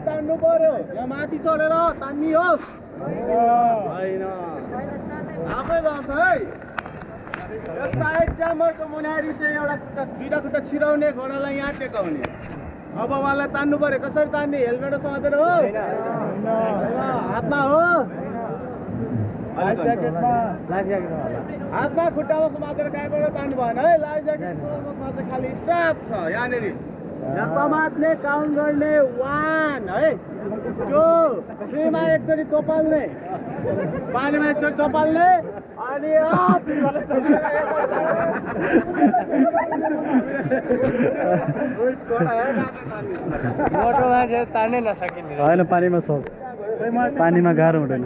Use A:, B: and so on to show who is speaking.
A: तान्नु पर्यो यहाँ माथि चढेर तान्नियोस् हैन आफै जान्छ है यो साइड च्याम्बरको मुनारी चाहिँ एउटा दुईटा खुट्टा छिराउने घोडालाई यहाँ टेकाउने अब उहाँलाई तान्नु पर्यो कसरी तान्ने हेलमेट समातेर हो हातमा हो हातमा खुट्टामा समातेर कहाँबाट तान्नु भएन है लाइफ ज्याकेट खालि स्ट्राप छ यहाँनिर यहाँ समात्ने काउन्ट गर्ने 1 है त्यो फ्रीमा एकचोटि चोपाल्ने पानीमा एकचोटि चोपाल्ने अनि
B: मोटो मान्छे तान्नै नसकिने
C: होइन पानीमा सक्छ पानीमा गाह्रो हुँदैन